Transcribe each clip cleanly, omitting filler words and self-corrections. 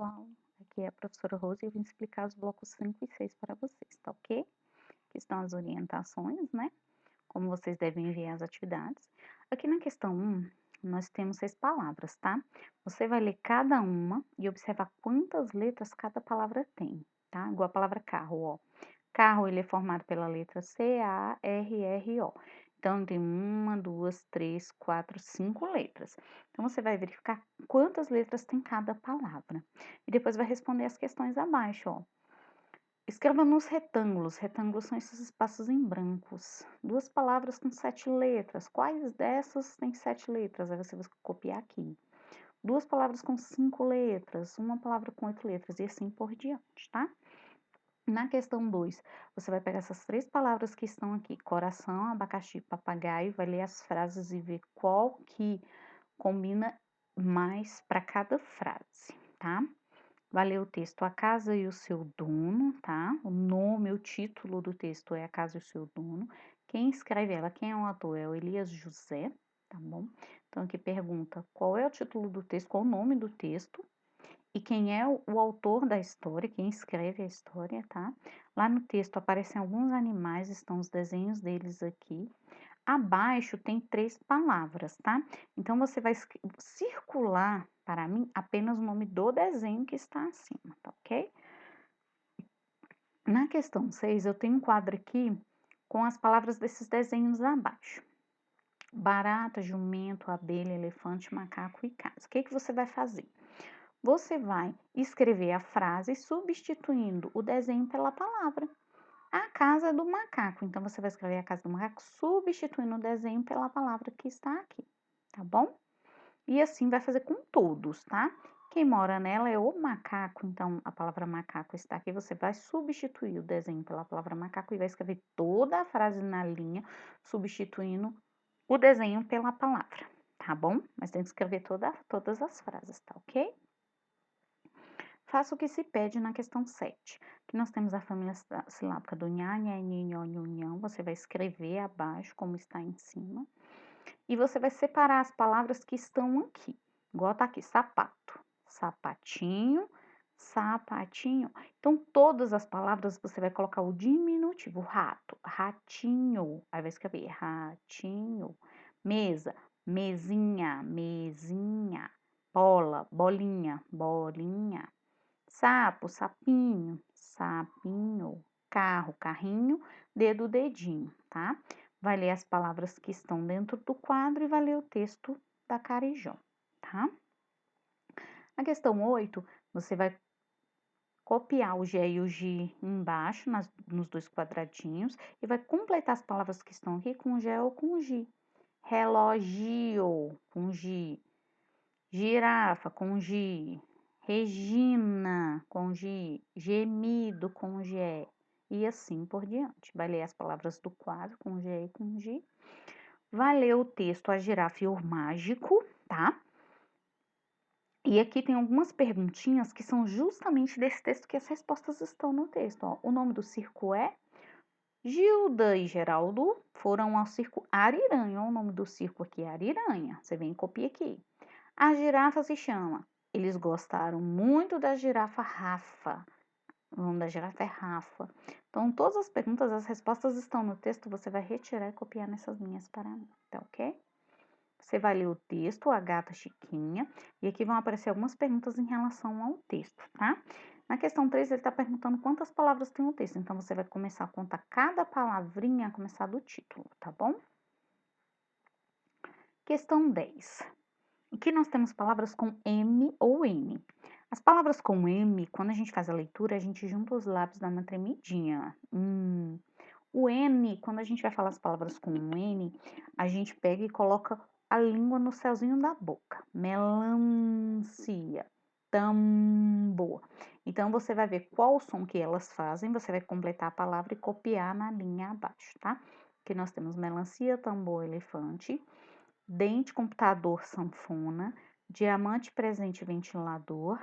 pessoal, aqui é a professora Rose e eu vim explicar os blocos 5 e 6 para vocês, tá ok? Aqui estão as orientações, né? Como vocês devem enviar as atividades. Aqui na questão 1, nós temos 6 palavras, tá? Você vai ler cada uma e observar quantas letras cada palavra tem, tá? Igual a palavra carro, ó. Carro, ele é formado pela letra C-A-R-R-O. Então, tem 1, 2, 3, 4, 5 letras. Então, você vai verificar quantas letras tem cada palavra. E depois vai responder as questões abaixo, ó. Escreva nos retângulos. Retângulos são esses espaços em brancos. 2 palavras com 7 letras. Quais dessas tem 7 letras? Aí você vai copiar aqui. 2 palavras com 5 letras. 1 palavra com 8 letras. E assim por diante, tá? Na questão 2, você vai pegar essas 3 palavras que estão aqui, coração, abacaxi, papagaio, vai ler as frases e ver qual que combina mais para cada frase, tá? Vai ler o texto A Casa e o Seu Dono, tá? O nome, o título do texto é A Casa e o Seu Dono. Quem escreve ela, quem é o autor? É o Elias José, tá bom? Então aqui pergunta qual é o título do texto, qual o nome do texto e quem é o autor da história, quem escreve a história, tá? Lá no texto aparecem alguns animais, estão os desenhos deles aqui. Abaixo tem 3 palavras, tá? Então, você vai circular para mim apenas o nome do desenho que está acima, tá ok? Na questão 6, eu tenho um quadro aqui com as palavras desses desenhos abaixo. Barata, jumento, abelha, elefante, macaco e casa. O que que você vai fazer? Você vai escrever a frase substituindo o desenho pela palavra. A casa é do macaco, então você vai escrever a casa do macaco substituindo o desenho pela palavra que está aqui, tá bom? E assim vai fazer com todos, tá? Quem mora nela é o macaco, então a palavra macaco está aqui. Você vai substituir o desenho pela palavra macaco e vai escrever toda a frase na linha, substituindo o desenho pela palavra, tá bom? Mas tem que escrever todas as frases, tá ok? Faça o que se pede na questão 7. Aqui nós temos a família silábica do nha, nha, nhi, nho, nhu, nhão. Você vai escrever abaixo, como está em cima. E você vai separar as palavras que estão aqui. Igual tá aqui, sapato, sapatinho, sapatinho. Então, todas as palavras você vai colocar o diminutivo, rato, ratinho. Aí vai escrever ratinho. Mesa, mesinha, mesinha. Bola, bolinha, bolinha. Sapo, sapinho, sapinho. Carro, carrinho. Dedo, dedinho, tá? Vai ler as palavras que estão dentro do quadro e vai ler o texto da Carijó, tá? Na questão 8, você vai copiar o G e o G embaixo, nos 2 quadradinhos, e vai completar as palavras que estão aqui com G ou com G. Relógio, com G. Girafa, com G. Regina, com G. Gemido, com G. E assim por diante. Vai ler as palavras do quadro com G e com G. Vai ler o texto A Girafa e o Mágico, tá? E aqui tem algumas perguntinhas que são justamente desse texto que as respostas estão no texto. Ó. O nome do circo é Gilda e Geraldo foram ao circo Ariranha. O nome do circo aqui é Ariranha. Você vem e copia aqui. A girafa se chama. Eles gostaram muito da girafa Rafa. O nome da girafa é Rafa. Então, todas as perguntas, as respostas estão no texto. Você vai retirar e copiar nessas linhas para mim, tá ok? Você vai ler o texto, a gata Chiquinha, e aqui vão aparecer algumas perguntas em relação ao texto, tá? Na questão 3, ele está perguntando quantas palavras tem o texto, então você vai começar a contar cada palavrinha a começar do título, tá bom? Questão 10. Aqui nós temos palavras com M ou N. As palavras com M, quando a gente faz a leitura, a gente junta os lábios, dá uma tremidinha. O N, quando a gente vai falar as palavras com N, a gente pega e coloca a língua no céuzinho da boca. Melancia, tambor. Então, você vai ver qual o som que elas fazem, você vai completar a palavra e copiar na linha abaixo, tá? Aqui nós temos melancia, tambor, elefante, dente, computador, sanfona, diamante, presente, ventilador,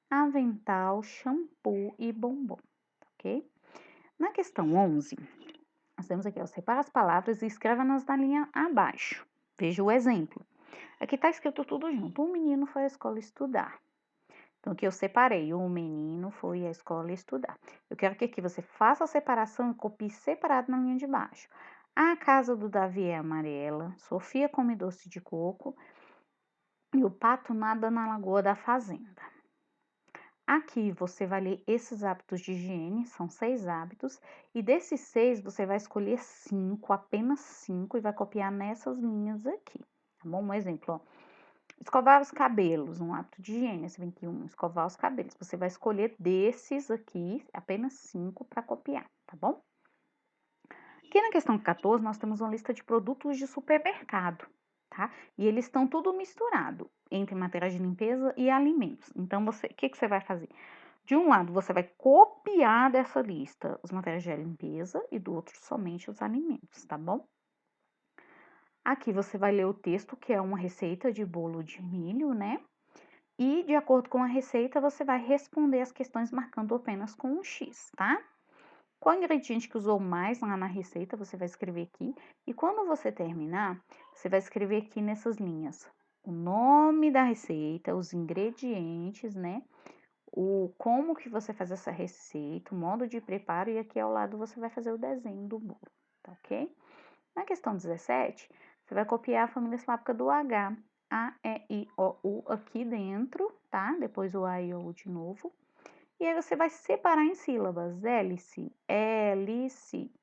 avental, shampoo e bombom, ok? Na questão 11, nós temos aqui, ó, separa as palavras e escreva-nas na linha abaixo. Veja o exemplo. Aqui está escrito tudo junto. Um menino foi à escola estudar. Então, aqui eu separei, o menino foi à escola estudar. Eu quero que aqui você faça a separação e copie separado na linha de baixo. A casa do Davi é amarela, Sofia come doce de coco e o pato nada na lagoa da fazenda. Aqui você vai ler esses hábitos de higiene, são 6 hábitos, e desses 6 você vai escolher 5, apenas 5, e vai copiar nessas linhas aqui, tá bom? Um exemplo, ó. Escovar os cabelos, um hábito de higiene, esse 21, escovar os cabelos. Você vai escolher desses aqui, apenas 5 para copiar, tá bom? Aqui na questão 14, nós temos uma lista de produtos de supermercado, tá? E eles estão tudo misturado entre materiais de limpeza e alimentos. Então, o que você vai fazer? De um lado, você vai copiar dessa lista os materiais de limpeza e do outro somente os alimentos, tá bom? Aqui você vai ler o texto, que é uma receita de bolo de milho, né? E de acordo com a receita, você vai responder as questões marcando apenas com um X, tá? Qual ingrediente que usou mais lá na receita, você vai escrever aqui. E quando você terminar, você vai escrever aqui nessas linhas o nome da receita, os ingredientes, né? O como que você faz essa receita, o modo de preparo, e aqui ao lado você vai fazer o desenho do bolo, tá ok? Na questão 17, você vai copiar a família silábica do H, A, E, I, O, U aqui dentro, tá? Depois o A e o U de novo. E aí você vai separar em sílabas, hélice, hélice,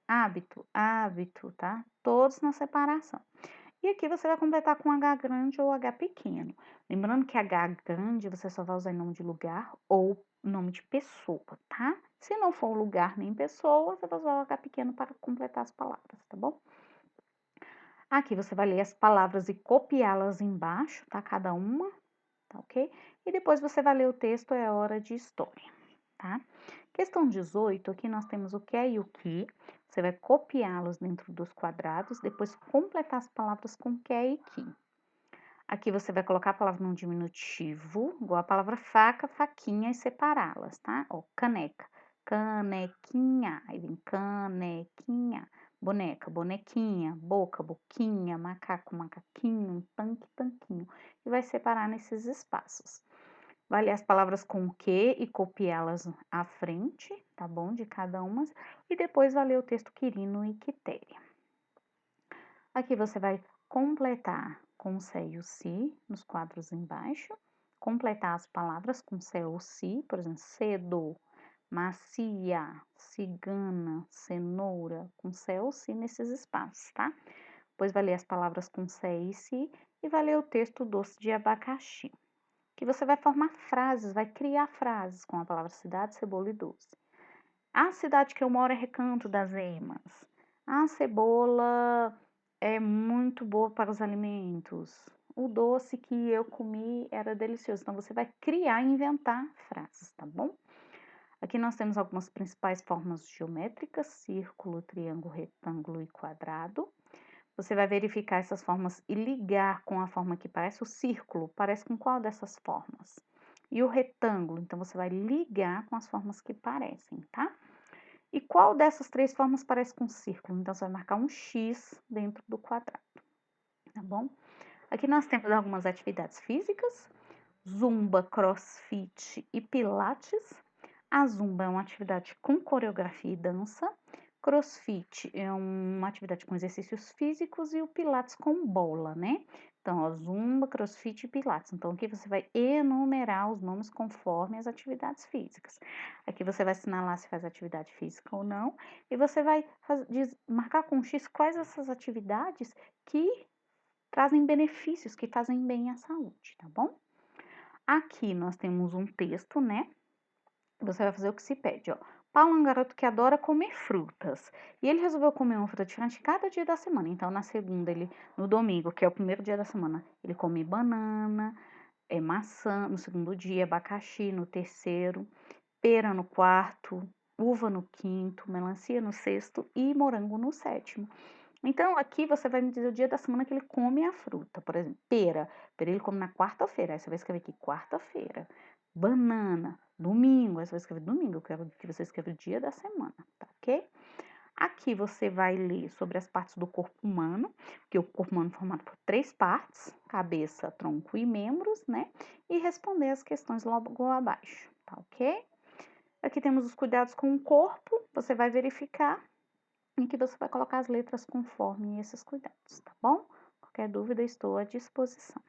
hábito, hábito, tá? Todos na separação. E aqui você vai completar com H grande ou H pequeno. Lembrando que H grande você só vai usar em nome de lugar ou nome de pessoa, tá? Se não for lugar nem pessoa, você vai usar o H pequeno para completar as palavras, tá bom? Aqui você vai ler as palavras e copiá-las embaixo, tá? Cada uma, tá ok? E depois você vai ler o texto, é hora de história, tá? Questão 18, aqui nós temos o que é e o que. Você vai copiá-los dentro dos quadrados, depois completar as palavras com que é e que. Aqui você vai colocar a palavra num diminutivo, igual a palavra faca, faquinha, e separá-las, tá? Ó, caneca, canequinha, aí vem canequinha, boneca, bonequinha, boca, boquinha, macaco, macaquinho, tanque, tanquinho. E vai separar nesses espaços. Vai ler as palavras com o que e copiá-las à frente, tá bom? De cada uma. E depois vai ler o texto Quirino e Quitéria. Aqui você vai completar com o sé e o si nos quadros embaixo. Completar as palavras com sé ou si, por exemplo, cedo, macia, cigana, cenoura, com sé ou si nesses espaços, tá? Depois vai ler as palavras com sé e si e vai ler o texto doce de abacaxi. Que você vai formar frases, vai criar frases com a palavra cidade, cebola e doce. A cidade que eu moro é Recanto das Emas. A cebola é muito boa para os alimentos. O doce que eu comi era delicioso. Então, você vai criar e inventar frases, tá bom? Aqui nós temos algumas principais formas geométricas: círculo, triângulo, retângulo e quadrado. Você vai verificar essas formas e ligar com a forma que parece o círculo, parece com qual dessas formas? E o retângulo, então você vai ligar com as formas que parecem, tá? E qual dessas 3 formas parece com um círculo? Então, você vai marcar um X dentro do quadrado, tá bom? Aqui nós temos algumas atividades físicas: zumba, crossfit e pilates. A zumba é uma atividade com coreografia e dança. Crossfit é uma atividade com exercícios físicos e o pilates com bola, né? Então, ó, zumba, crossfit e pilates. Então, aqui você vai enumerar os nomes conforme as atividades físicas. Aqui você vai assinalar se faz atividade física ou não. E você vai marcar com X quais essas atividades que trazem benefícios, que fazem bem à saúde, tá bom? Aqui nós temos um texto, né? Você vai fazer o que se pede, ó. Paulo é um garoto que adora comer frutas. E ele resolveu comer uma fruta diferente cada dia da semana. Então, na segunda, no domingo, que é o primeiro dia da semana, ele come banana, maçã. No segundo dia, abacaxi. No terceiro, pera no quarto, uva no quinto, melancia no sexto e morango no sétimo. Então, aqui você vai me dizer o dia da semana que ele come a fruta. Por exemplo, pera. Pera ele come na quarta-feira. Aí você vai escrever aqui quarta-feira. Banana, domingo. Aí você vai escrever domingo. Eu quero que você escreva o dia da semana, tá ok? Aqui você vai ler sobre as partes do corpo humano, que o corpo humano é formado por 3 partes: cabeça, tronco e membros, né? E responder as questões logo abaixo, tá ok? Aqui temos os cuidados com o corpo, você vai verificar em que você vai colocar as letras conforme esses cuidados, tá bom? Qualquer dúvida, estou à disposição.